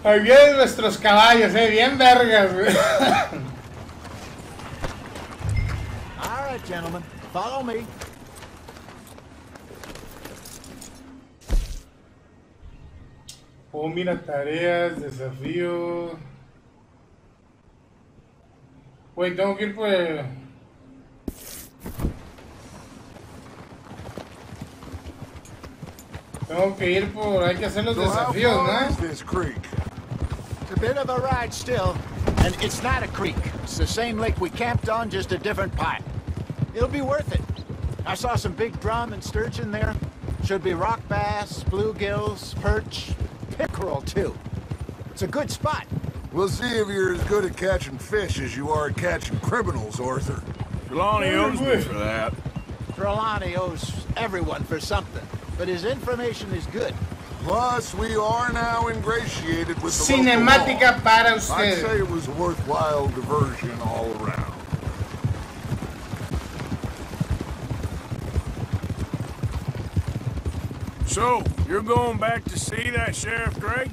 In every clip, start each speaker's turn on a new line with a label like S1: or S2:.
S1: Ahí vienen nuestros caballos, bien vergas, güey.
S2: All right, gentlemen, follow me.
S1: Oh, mira, tareas, desafíos. Güey, tengo que ir por el... Tengo que ir por... Hay que hacer los desafíos, ¿no?
S2: It's a bit of a ride still, and it's not a creek. It's the same lake we camped on, just a different pipe. It'll be worth it. I saw some big drum and sturgeon there. Should be rock bass, bluegills, perch, pickerel too. It's a good spot.
S3: We'll see if you're as good at catching fish as you are at catching criminals, Arthur.
S4: Trelawney owes me for that.
S2: Trelawney owes everyone for something, but his information is good.
S3: Plus, we are now ingratiated with the
S1: Cinemática para
S3: I'd
S1: ustedes.
S3: say it was a worthwhile diversion all around.
S4: So, you're going back to see that Sheriff Gray?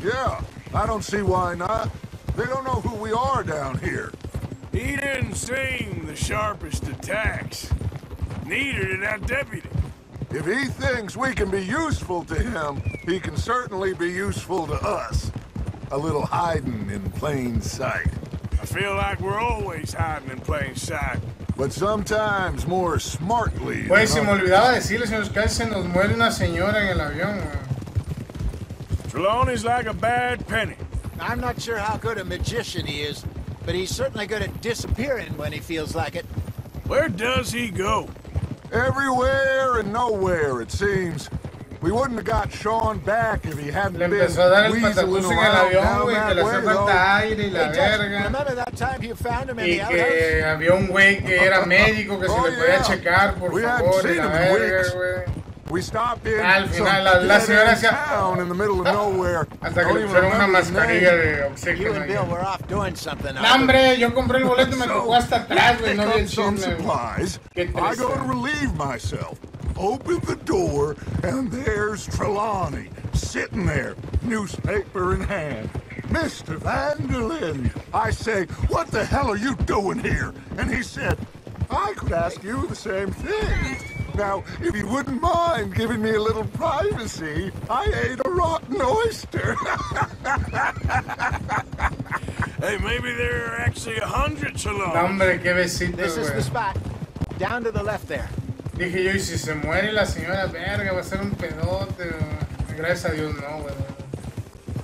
S3: Yeah, I don't see why not. They don't know who we are down here.
S4: He didn't seem the sharpest attacks. Neither did that deputy.
S3: If he thinks we can be useful to him, he can certainly be useful to us. A little hiding in plain sight.
S4: I feel like we're always hiding in plain sight.
S3: But sometimes more smartly.
S1: Güey, se me olvidaba decirles, señores, casi se nos muere una señora en el avión, güey.
S4: Trelawney's like a bad penny.
S2: I'm not sure how good a magician he is, but he's certainly good at disappearing when he feels like it.
S4: Where does he go?
S3: Everywhere and nowhere, it seems. We wouldn't have got Sean back if he hadn't
S1: Le
S3: been
S1: empezó a dar el
S3: weaseling
S1: patatús en el
S3: around
S1: avión,
S3: down
S1: güey, que
S3: that
S1: le
S3: way,
S1: hacía falta
S3: though.
S1: aire y la
S2: Hey, Judge,
S1: verga.
S2: remember that time you found him in
S1: Y
S2: the
S1: que
S2: outhouse?
S1: había un güey que era médico que se le podía checar, por
S3: We hadn't
S1: favor, y
S3: seen
S1: la
S3: him in
S1: verga,
S3: weeks.
S1: güey.
S3: We stopped in
S1: Al
S3: some
S1: final, la señora
S3: dead-end
S1: decía,
S3: town in the middle of nowhere.
S1: hasta que
S3: Don't
S1: le
S3: even
S1: pusieron una
S3: remember his
S1: mascarilla
S3: name.
S1: de
S2: You
S1: oxígeno.
S2: and Bill were off doing something.
S1: No, hombre, yo compré el boleto y me tocó hasta atrás, güey, no vi el
S3: Pick up some
S1: chisme, güey.
S3: supplies.
S1: Qué
S3: I go to
S1: triste.
S3: relieve myself. Open the door, and there's Trelawney, sitting there, newspaper in hand. Mr. Vanderlyn, I say, what the hell are you doing here? And he said, I could ask you the same thing. Now, if you wouldn't mind giving me a little privacy, I ate a rotten oyster.
S4: Hey, maybe there are actually 100
S1: No,
S4: Trelawney.
S1: hombre, qué besito,
S2: This is the
S1: güey.
S2: spot. Down to the left there.
S1: Dije yo, y si se muere la señora, verga, va a ser un pedote, güey. Gracias a Dios, no, güey.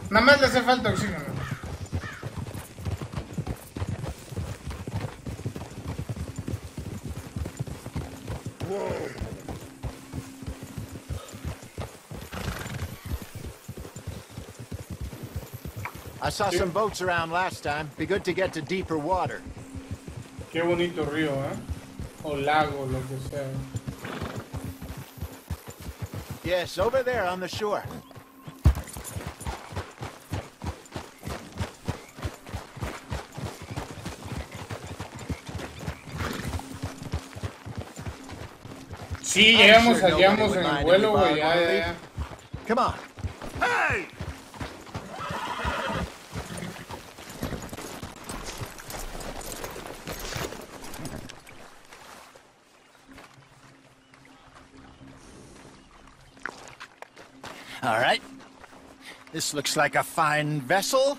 S1: Nada más le hace falta oxígeno.
S2: I saw some boats around last time. Be good to get to deeper water.
S1: Qué bonito río, ¿eh? O lago, lo que sea.
S2: Yes, over there on the shore.
S1: Sí,
S2: I'm
S1: llegamos,
S2: sure nobody
S1: salíamos
S2: would
S1: en el
S2: mind
S1: vuelo,
S2: if we
S1: güey, ya,
S2: borrowed
S1: ya,
S2: one,
S1: ya.
S2: Come on.
S4: Hey!
S2: All right. This looks like a fine vessel.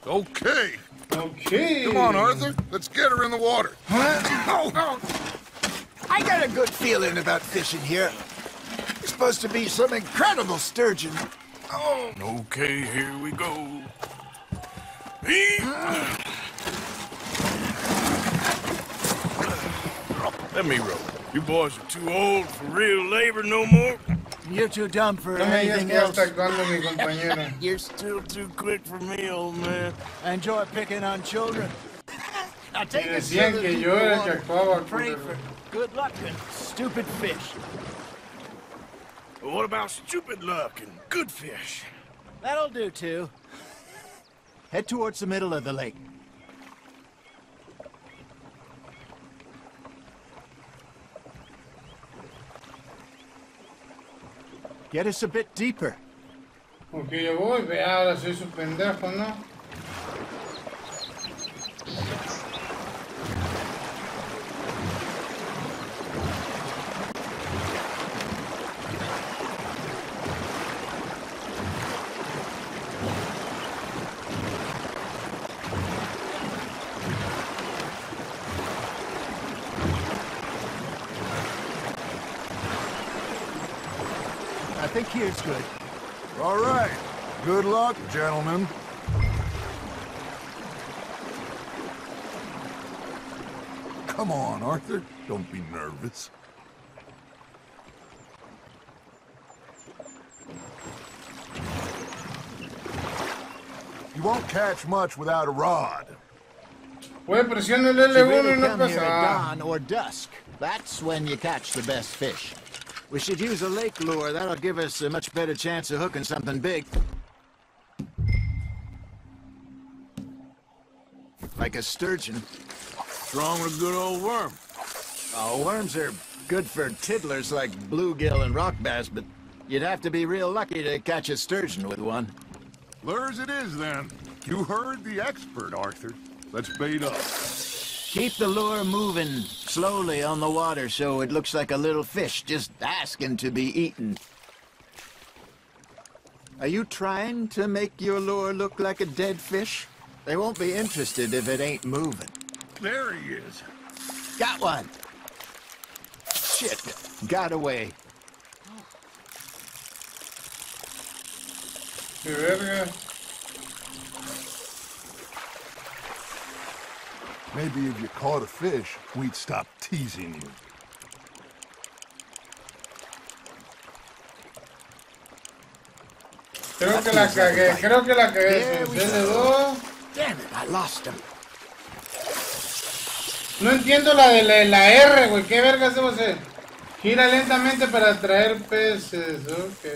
S3: Okay.
S1: Okay.
S3: Come on, Arthur. Let's get her in the water.
S2: I got a good feeling about fishing here. It's supposed to be some incredible sturgeon.
S3: Oh,
S4: Okay, here we go. Let me row. You boys are too old for real labor no more.
S2: You're too dumb for
S1: No me digas
S2: anything
S1: que ya
S2: else.
S1: está actuando mi compañera.
S4: You're still too quick for me, old man.
S2: I enjoy picking on children. Now take
S1: Y
S2: us to
S1: decían
S2: the
S1: que
S2: deeper
S1: yo era el que
S2: water.
S1: actuaba,
S2: Pray
S1: culero.
S2: for good luck and stupid fish.
S4: But what about stupid luck and good fish?
S2: That'll do too. Head towards the middle of the lake. Get us a bit deeper.
S1: Porque yo voy, ve, ahora soy su pendejo, ¿no?
S2: I think here's good.
S3: All right. Good luck, gentlemen. Come on, Arthur. Don't be nervous. You won't catch much without a rod.
S1: Güey, presiona el
S2: You
S1: L1
S2: really
S1: y no
S2: come here
S1: pasa
S2: at
S1: nada.
S2: dawn or dusk. That's when you catch the best fish. We should use a lake lure. That'll give us a much better chance of hooking something big. Like a sturgeon.
S4: Wrong with a good old worm.
S2: Oh, worms are good for tiddlers like bluegill and rock bass, but you'd have to be real lucky to catch a sturgeon with one.
S3: Lures it is, then. You heard the expert, Arthur. Let's bait up.
S2: Keep the lure moving slowly on the water so it looks like a little fish just asking to be eaten. Are you trying to make your lure look like a dead fish? They won't be interested if it ain't moving.
S3: There he is.
S2: Got one! Shit, got away.
S1: Qué verga.
S3: Maybe if you caught a fish, we'd stop teasing you.
S1: Creo que la cagué, creo que la cagué.
S2: There we
S1: L2.
S2: Damn it, I lost him.
S1: No entiendo la de la R, güey. ¿Qué vergas debo hacer? Gira lentamente para atraer peces. Ok.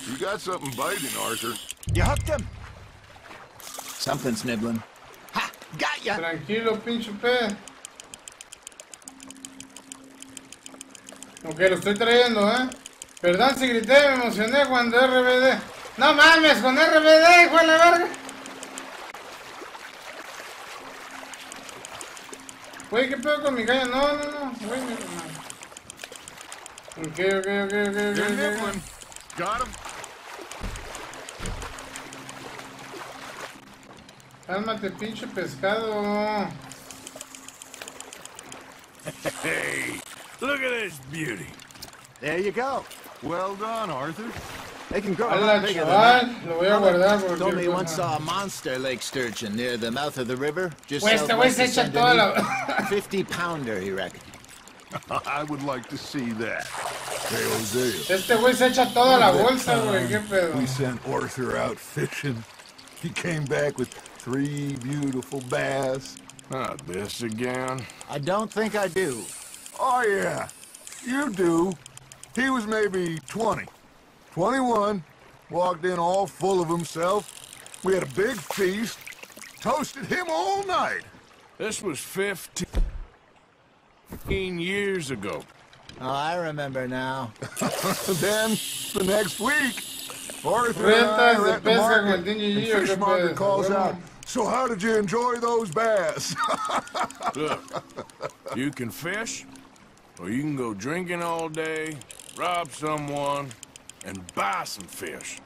S3: You got something biting, Arthur.
S2: You hooked him? Something's nibbling. Ha! Got ya!
S1: Tranquilo, pinche pez. Ok, lo estoy trayendo, Perdón si grité, me emocioné cuando RBD. No mames, con RBD, hijo de la verga. Güey, ¿qué pedo con mi caña? No, güey, no. Ok.
S3: You're nibbling. Got him.
S1: Cálmate, pinche pescado.
S4: Hey, look at this beauty.
S2: There you go.
S3: Well done, Arthur.
S2: They can grow a
S1: Hola,
S2: lot bigger than
S1: chaval.
S2: that.
S1: Lo voy a guardar por
S2: Told me he
S1: cualquier
S2: once
S1: cosa.
S2: saw a monster lake sturgeon near the mouth of the river. Just
S1: Pues este güey
S2: southwest
S1: se
S2: of
S1: echa
S2: Saint
S1: toda
S2: Denis.
S1: la...
S2: 50-pounder, he reckoned.
S3: I would like to see that. Hey, Hosea.
S1: Este güey se echa toda la bolsa, güey. ¿Qué pedo?
S3: We sent Arthur out fishing. He came back with 3 beautiful bass.
S4: Not this again.
S2: I don't think I do.
S3: Oh, yeah. You do. He was maybe 20. 21. Walked in all full of himself. We had a big feast. Toasted him all night.
S4: This was 15 years ago.
S2: Oh, I remember now.
S3: Then, the next week, Arthur and I
S1: Rentas
S3: are
S1: de
S3: at the
S1: pesca
S3: market,
S1: con Dingy
S3: and
S1: G, ¿o qué
S3: fishmonger
S1: pedo?
S3: calls
S1: Bueno.
S3: out, "So how did you enjoy those bass?"
S4: Look, you can fish, or you can go drinking all day, rob someone, and buy some fish.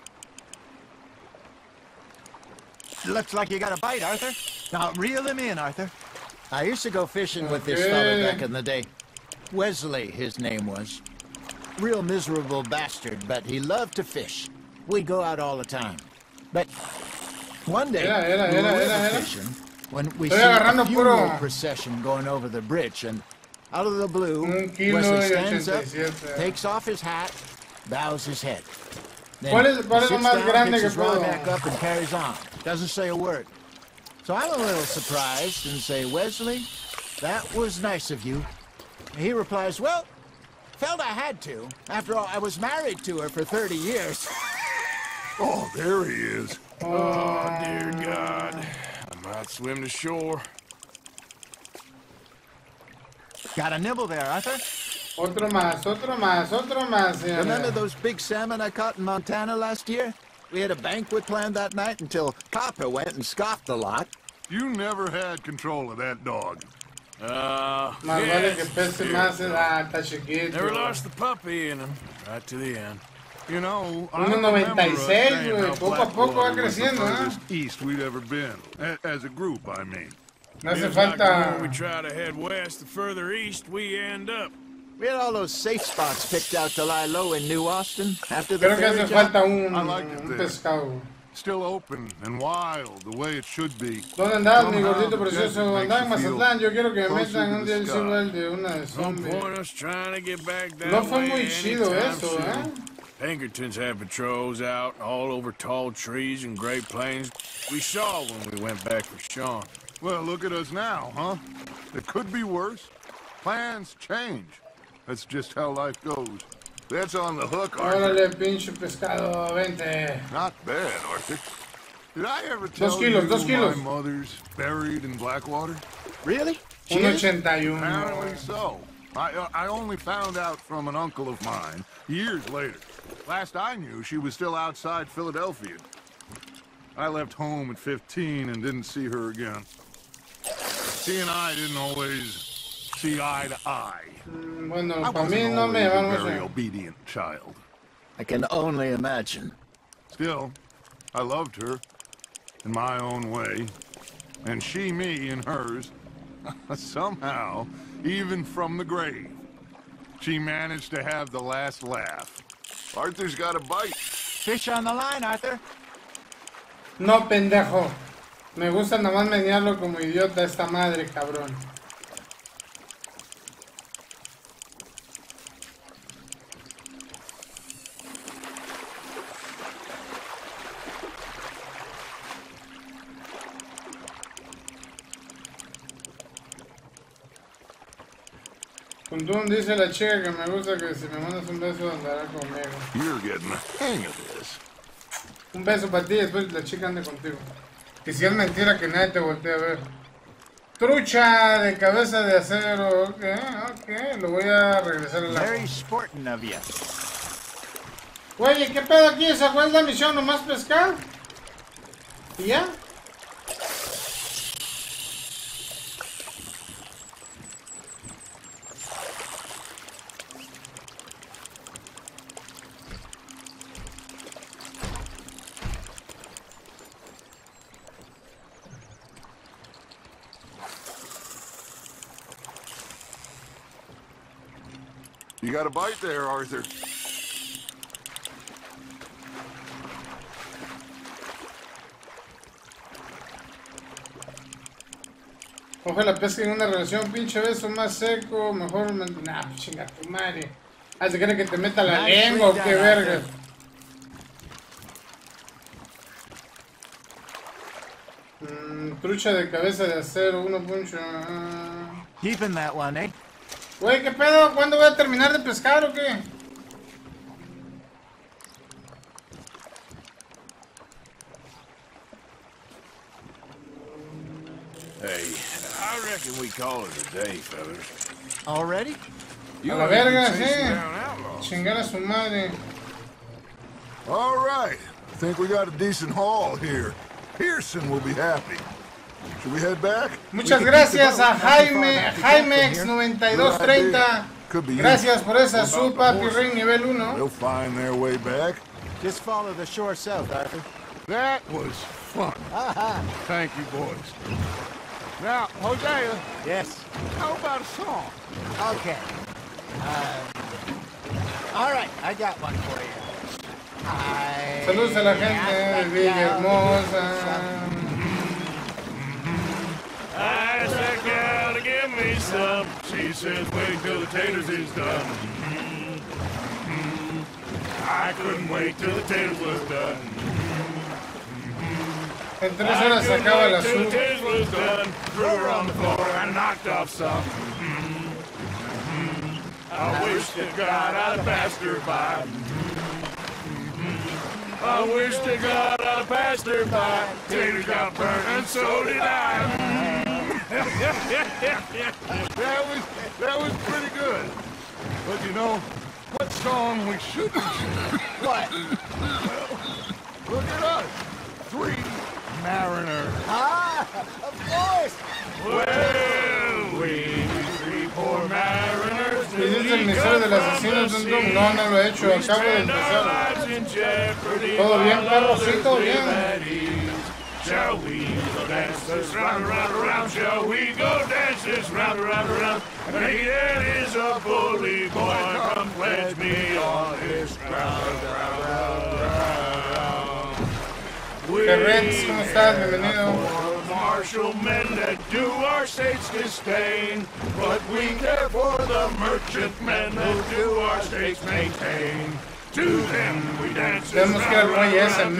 S2: Looks like you got a bite, Arthur. Now, reel him in, Arthur. I used to go fishing with this fella back in the day. Wesley, his name was. Real miserable bastard, but he loved to fish. We'd go out all the time. But one day, we were river fishing when we see a funeral procession going over the bridge, and out of the blue, Wesley stands up, takes off his hat, bows his head. Then
S1: ¿Cuál es lo
S2: sits
S1: más
S2: down,
S1: grande
S2: picks
S1: que
S2: his rod
S1: puedo?
S2: back up, and carries on. Doesn't say a word. So I'm a little surprised and say, "Wesley, that was nice of you." He replies, "Well, felt I had to. After all, I was married to her for 30 years.
S3: Oh, there he is.
S4: Oh, dear God. I might swim to shore.
S2: Got a nibble there, Arthur?
S1: Otro más, otro más, otro más, señora.
S2: Remember those big salmon I caught in Montana last year? We had a banquet planned that night until Copper went and scoffed a lot.
S3: You never had control of that dog.
S1: Más vale que pese más. Ah, está chiquito.
S4: Never lost the puppy in him. Right to the end.
S3: You know,
S1: 1.96, güey. Poco a poco va creciendo, ¿eh?
S3: East we'd ever been. As a group, I mean.
S1: No hace
S4: Feels like the
S1: falta.
S4: more we try to head west, the further east we end up.
S2: We had all those safe spots picked out to lie low in New Austin after the
S1: Creo que
S2: ferry
S1: hace
S2: job.
S1: falta un
S3: I like it there.
S1: pescado.
S3: Still open and wild, the way it should be.
S1: ¿Dónde andás, mi
S3: Somehow
S1: gordito
S3: the
S1: precioso?
S3: desert makes
S1: Andá en
S3: you feel
S1: Mazatlán. Yo quiero que me
S3: closer
S1: metan
S3: to
S1: un
S3: the
S1: DLC
S3: sky.
S1: igual de una de
S4: No
S1: zombie.
S4: point us trying to get back that
S1: No fue
S4: way
S1: muy chido
S4: anytime
S1: eso,
S4: soon.
S1: ¿eh?
S4: Pinkertons had patrols out all over tall trees and Great Plains. We saw when we went back with Sean.
S3: Well, look at us now, huh? It could be worse. Plans change. That's just how life goes. That's on the hook, Arthur.
S1: Órale, pinche pescado, vente.
S3: Not bad, Arthur. Did I ever tell
S1: kilos,
S3: you
S1: 2 kilos.
S3: my mother's buried in Blackwater?
S2: Really?
S1: Un 81.
S3: Apparently so. I only found out from an uncle of mine years later. Last I knew, she was still outside Philadelphia. I left home at 15 and didn't see her again. She and I didn't always see eye to eye.
S1: Bueno,
S3: I
S1: para mí
S3: wasn't
S1: no me
S3: always a
S1: vamos
S3: very
S1: a...
S3: obedient child.
S2: I can only imagine.
S3: Still, I loved her in my own way, and she me in hers. Somehow, even from the grave, she managed to have the last laugh. Arthur's got a bite.
S2: Fish on the line, Arthur.
S1: No, pendejo. Me gusta nada más menearlo como idiota esta madre, cabrón. Kundun dice la chica que me gusta que si me mandas un beso andará conmigo.
S3: You're getting the hang of this.
S1: Un beso para ti y después la chica ande contigo. Y si es mentira que nadie te voltee a ver. Trucha de cabeza de acero. Ok, ok. Lo voy a regresar al agua.
S2: Very sporting of you.
S1: Oye, ¿qué pedo aquí? ¿Esa cuál es la misión? ¿Nomás pescar? ¿Y ya?
S3: You got a bite there, Arthur.
S1: Ojalá pesque en una relación, pinche beso más seco, mejor... Nah, chinga tu madre. ¿Se cree que te meta la lengua o qué verga? Trucha de cabeza de acero, 1.8...
S2: Keeping that one, eh?
S1: Güey, ¿qué pedo? ¿Cuándo voy a terminar de pescar o qué?
S4: Hey, I reckon we call it a day, fellas.
S2: Already?
S1: A la verga,
S4: chasing
S1: sí.
S4: down outlaws.
S1: Chingar a su madre.
S3: All right. I think we got a decent haul here. Pearson will be happy. Should we head back?
S1: Muchas gracias a Jaimex9230. Gracias por esa su papi ring nivel 1.
S3: They'll find their way back.
S2: Just follow the shore south, Arthur.
S3: That was fun. Thank you, boys. Now, Hosea,
S2: Yes.
S3: how about a song?
S2: Okay. All right, I got one for you.
S1: Saludos a la gente de Villa Hermosa.
S4: I asked that gal to give me some. She says wait till the taters is done. I couldn't wait till the taters was done.
S1: En 3 horas se acaba la
S4: Till the
S1: sub.
S4: taters was done. Threw her on the floor and knocked off some. I wish to God I'd passed her by. I wish to God I'd passed her by. Taters got burnt, and so did I.
S3: That was pretty good. But you know, what song we should sing?
S2: What?
S3: Look at us. 3 mariners.
S2: Ah, of course.
S4: Well, we 3 poor mariners.
S1: ¿Hiciste el misterio del asesino, Dundum? No, no lo he hecho, acabo de empezar. ¿Todo bien, perro? Sí, todo bien.
S4: Shall we go dance this round, round, around? Shall we go dance this round, round, around? And he that is a bully boy, come pledge me on his round, round, round.
S1: Reds, ¿cómo estás? Bienvenido.
S4: Martial men that do our states disdain, but we care for the merchant men that do our states maintain. To them we dance this round, round, round, and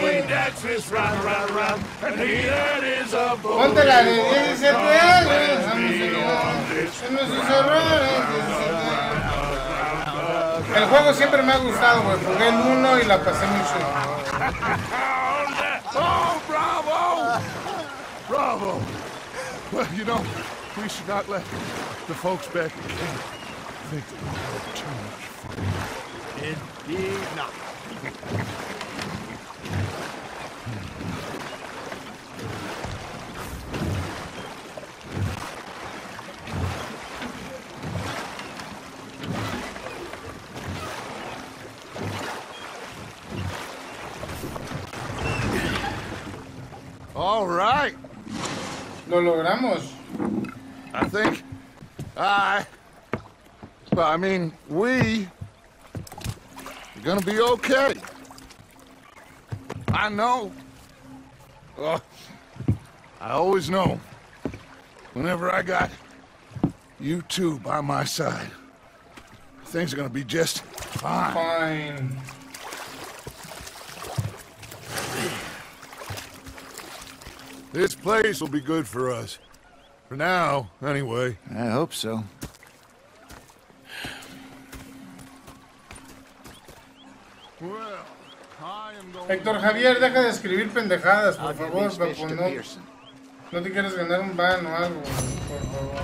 S4: we dance this round, round, round, and he that is a bully
S1: Ponte la de 17 años. El juego siempre me ha gustado, güey. Jugué el 1 y la pasé muy chido.
S3: Oh, bravo! Bravo! Well, you know, we should not let the folks back at camp think that we had too much fun.
S2: Indeed not.
S3: All right.
S1: Lo logramos.
S3: I think we are gonna be okay. I know. Oh, I always know. Whenever I got you two by my side, things are gonna be just fine.
S1: Fine.
S3: This place will be good for us. For now, anyway.
S2: I hope so.
S3: Well, I am going
S1: Héctor Javier, deja de escribir pendejadas, por
S2: I'll give
S1: favor,
S2: these fish
S1: Papo.
S2: to
S1: No,
S2: Pearson.
S1: no te quieres ganar un ban o algo, por favor.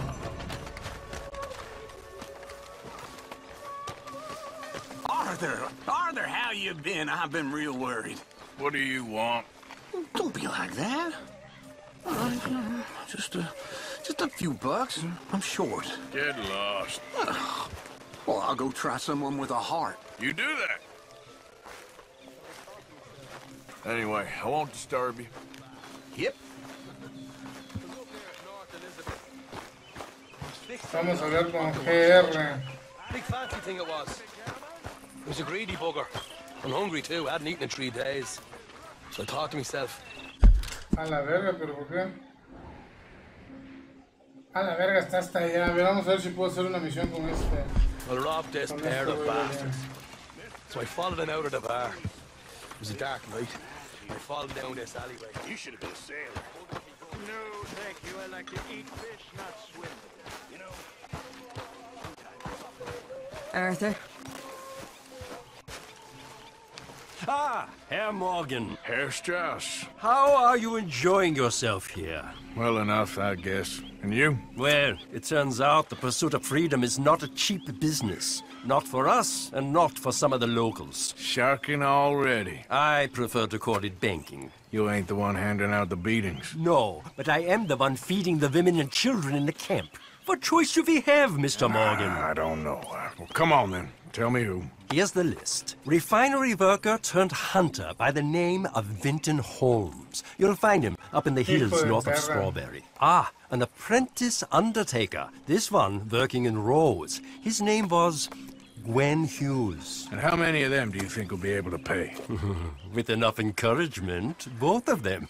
S5: Arthur, how you been? I've been real worried.
S4: What do you want?
S5: Don't be like that. Just a few bucks. I'm short.
S4: Get lost.
S5: Well, I'll go try someone with a heart.
S4: You do that. Anyway, I won't disturb you.
S5: Yep.
S1: Vamos a hablar con GR.
S6: Big fancy thing it was. He was a greedy bugger. And hungry too. Hadn't eaten in 3 days. So I thought to myself,
S1: A la verga, pero ¿por qué? A la verga, está hasta allá. A ver, vamos a ver si puedo hacer una misión con este.
S6: I'll rob this
S1: Con
S6: pair
S1: este
S6: of
S1: güey,
S6: bastards. So I followed him out of the bar. It was a dark night. I followed down this alleyway.
S4: You should have been a sailor.
S2: No, thank you. I like to eat fish, not swim. You know.
S7: Arthur?
S8: Ah, Herr Morgan.
S4: Herr Strauss.
S8: How are you enjoying yourself here?
S4: Well enough, I guess. And you?
S8: Well, it turns out the pursuit of freedom is not a cheap business. Not for us, and not for some of the locals.
S4: Sharking already.
S8: I prefer to call it banking.
S4: You ain't the one handing out the beatings.
S8: No, but I am the one feeding the women and children in the camp. What choice do we have, Mr. Morgan?
S4: I don't know. Well, come on then. Tell me who.
S8: Here's the list. Refinery worker turned hunter by the name of Vinton Holmes. You'll find him up in the hills north of Strawberry. Ah, an apprentice undertaker. This one working in Rose. His name was Gwen Hughes.
S4: And how many of them do you think will be able to pay?
S8: With enough encouragement, both of them.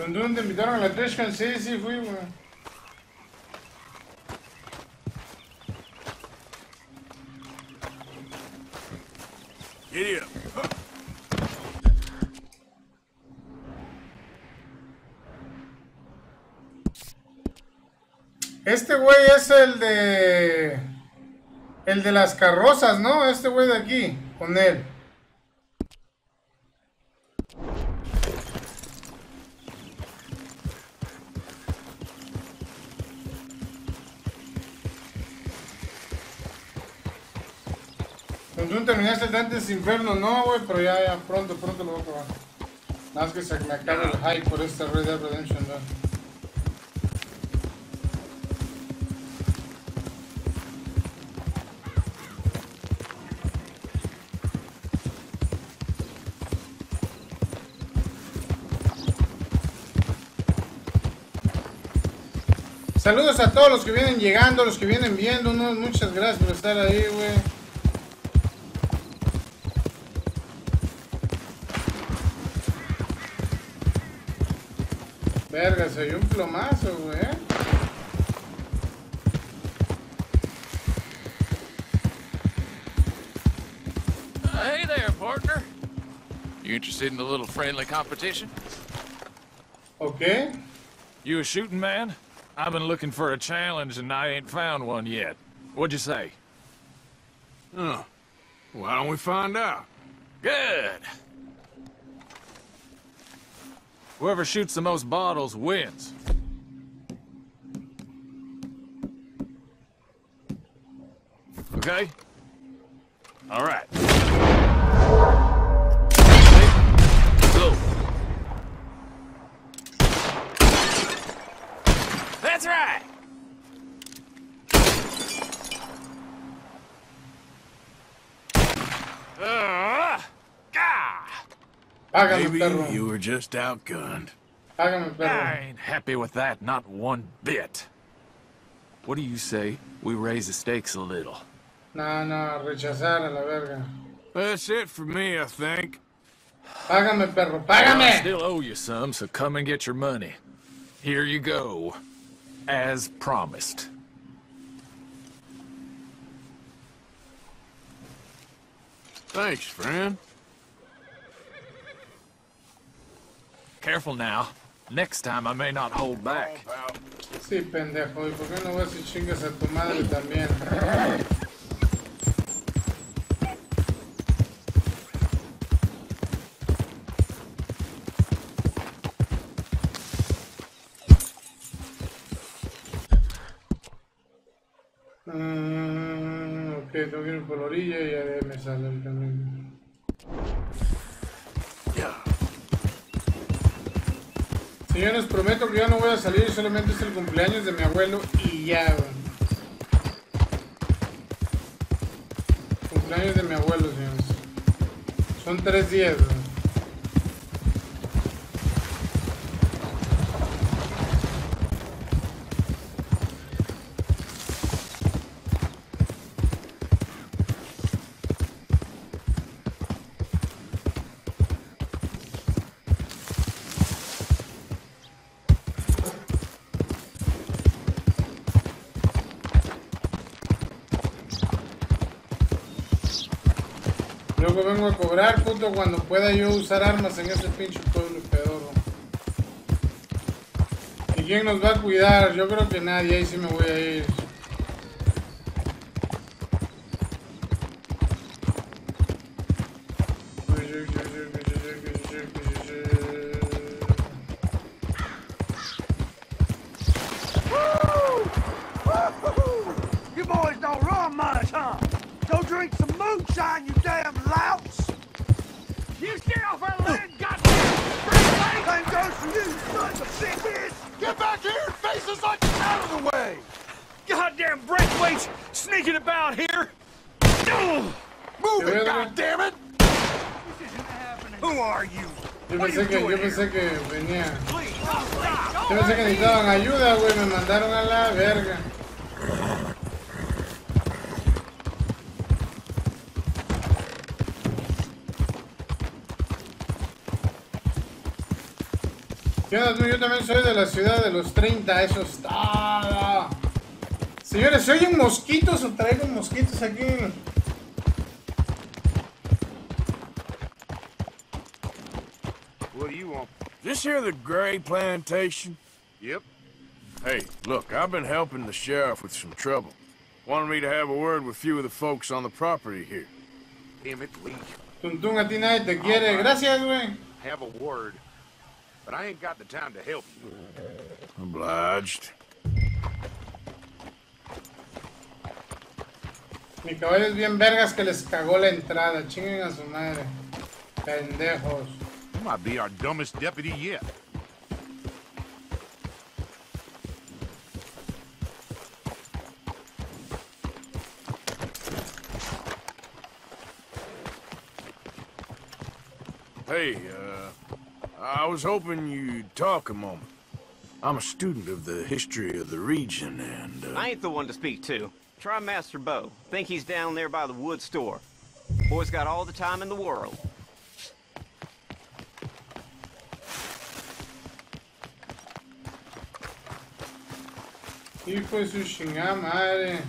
S1: ¿Dónde te invitaron a la Trishkan? Sí, sí fui, güey.
S4: Giddy up.
S1: Este güey es el de... El de las carrozas, ¿no? Este güey de aquí, con él. Pues tú terminaste el Dante's Inferno, no, güey, pero ya pronto lo voy a probar. Nada más que se me acaba el hype por este Red Dead Redemption 2. Saludos a todos los que vienen llegando, los que vienen viendo, ¿no? Muchas gracias por estar ahí, güey. Verga, se oyó un plomazo, güey.
S7: Hey there, partner. You interested in a little friendly competition?
S1: Okay.
S7: You a shooting man? I've been looking for a challenge and I ain't found one yet. What'd you say?
S4: Oh, why don't we find out?
S7: Good. Whoever shoots the most bottles wins. Okay? All right. Go. That's right.
S1: Hágame,
S4: Maybe
S1: perro.
S4: you were just outgunned.
S1: Hágame, perro.
S7: I ain't happy with that, not one bit. What do you say we raise the stakes a little?
S1: No, rechazar a la verga.
S4: That's it for me, I think.
S1: Págame, perro,
S7: Well, I
S1: págame.
S7: still owe you some, so come and get your money. Here you go. As promised.
S4: Thanks, friend.
S7: Careful now. Next time I may not hold back.
S1: Sí, pendejo. ¿Y por qué no vas y chingas a tu madre también? Ok, tengo que ir por la orilla y ya me sale el camino. Señores, prometo que ya no voy a salir, solamente es el cumpleaños de mi abuelo y ya, güey. Cumpleaños de mi abuelo, señores. Son 3 días, güey. Luego vengo a cobrar, puto, cuando pueda yo usar armas en ese pinche pueblo pedorro. ¿Y quién nos va a cuidar? Yo creo que nadie, ahí sí me voy a ir.
S9: You boys don't run much, huh? Go drink some moonshine, you damn louts! You stay off our land, goddamn! Same goes for you, sons of bitches!
S4: Get back here and face us like out of the way!
S9: Goddamn breakaways sneaking about here!
S4: Move it, goddammit!
S9: Who are you?
S1: Yo pensé que venía. Yo pensé que necesitaban ayuda, güey. Me mandaron a la verga. ¿Qué onda tú? Yo también soy de la ciudad de los 30. Eso es todo. Señores, ¿se oyen mosquitos o traigo mosquitos aquí?
S9: What do you want?
S4: This here the Gray Plantation?
S9: Yep.
S4: Hey, look, I've been helping the sheriff with some trouble. Wanted me to have a word with a few of the folks on the property here.
S10: Damn it, Lee.
S1: Tuntún, a ti nadie te quiere. Gracias, güey.
S10: Have a word. But I ain't got the time to help you.
S4: Obliged.
S1: Mi caballo es bien vergas que les cagó la entrada. Chinguen a su madre. Pendejos.
S10: You might be our dumbest deputy yet.
S4: Hey, I was hoping you'd talk a moment. I'm a student of the history of the region, and,
S11: I ain't the one to speak to. Try Master Bo. Think he's down there by the wood store. Boy's got all the time in the world.
S1: Hijo de su chingada madre.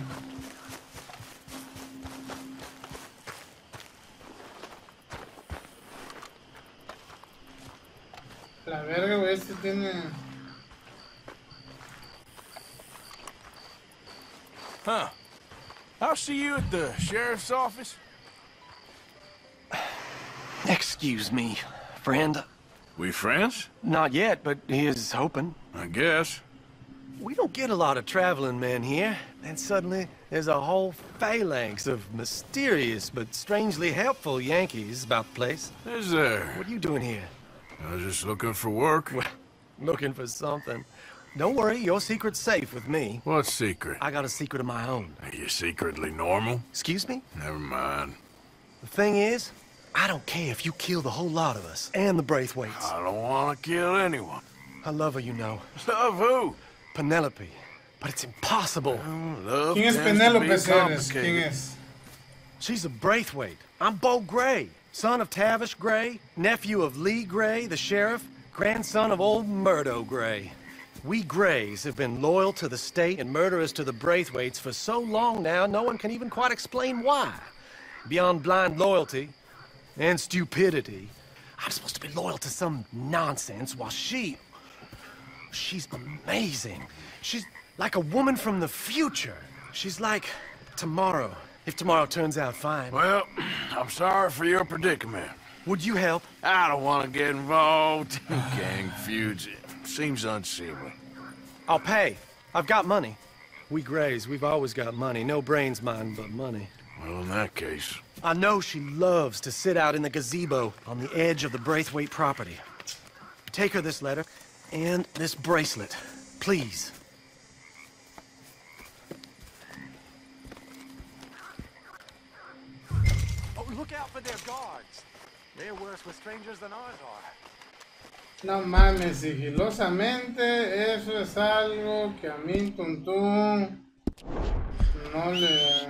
S1: La verga, güey, este tiene...
S4: Huh. I'll see you at the sheriff's office.
S6: Excuse me, friend.
S4: We friends?
S6: Not yet, but he is hoping.
S4: I guess.
S6: We don't get a lot of traveling men here, and suddenly there's a whole phalanx of mysterious but strangely helpful Yankees about the place.
S4: Is there?
S6: What are you doing here?
S4: I was just looking for work.
S6: Well, looking for something. Don't worry, your secret's safe with me.
S4: What secret?
S6: I got a secret of my own.
S4: Are you secretly normal?
S6: Excuse me?
S4: Never mind.
S6: The thing is, I don't care if you kill the whole lot of us, and the Braithwaites.
S4: I don't want to kill anyone.
S6: I love her, you know.
S4: Love who?
S6: Penelope. But it's impossible.
S4: Love
S1: ¿Quién es
S4: tends to be
S1: Penélope Ceres? ¿Quién
S4: complicated.
S1: es?
S6: She's a Braithwaite. I'm Bo Gray, son of Tavish Gray, nephew of Lee Gray, the sheriff, grandson of old Murdo Gray. We Grays have been loyal to the state and murderers to the Braithwaites for so long now, no one can even quite explain why. Beyond blind loyalty and stupidity, I'm supposed to be loyal to some nonsense while she's amazing. She's like a woman from the future. She's like tomorrow, if tomorrow turns out fine.
S4: Well, I'm sorry for your predicament.
S6: Would you help?
S4: I don't want to get involved in gang feuds. It seems unseemly.
S6: I'll pay. I've got money. We Grays, we've always got money. No brains, mind, but money.
S4: Well, in that case...
S6: I know she loves to sit out in the gazebo on the edge of the Braithwaite property. Take her this letter and this bracelet, please.
S9: Oh, look out for their guards. They're worse with strangers than ours are.
S1: No mames, sigilosamente, eso es algo que a mí Tuntún no le...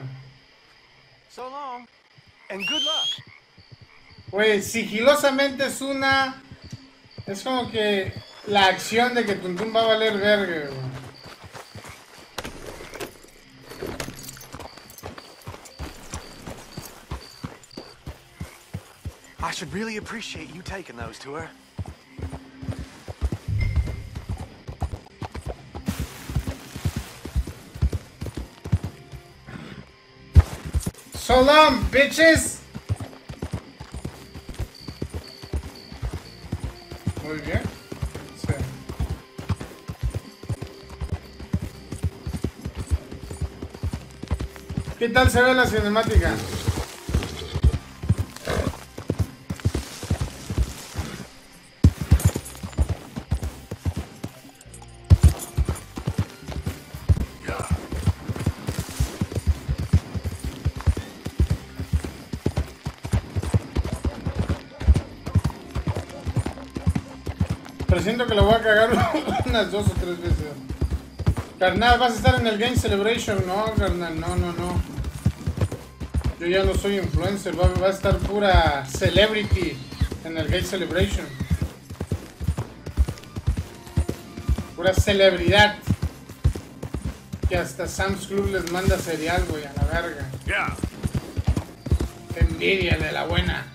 S9: So long, and good luck.
S1: Güey, sigilosamente es una... Es como que la acción de que Tuntún va a valer verga, güey.
S9: I should really appreciate you taking those to her.
S1: So long, bitches. Muy bien. Sí. ¿Qué tal se ve la cinemática? Siento que lo voy a cagar unas 2 o 3 veces. Carnal, vas a estar en el Game Celebration. No, carnal, no. Yo ya no soy influencer, va a estar pura celebrity en el Game Celebration. Pura celebridad. Que hasta Sam's Club les manda cereal, güey, a la verga.
S4: Yeah.
S1: Envidia de la buena.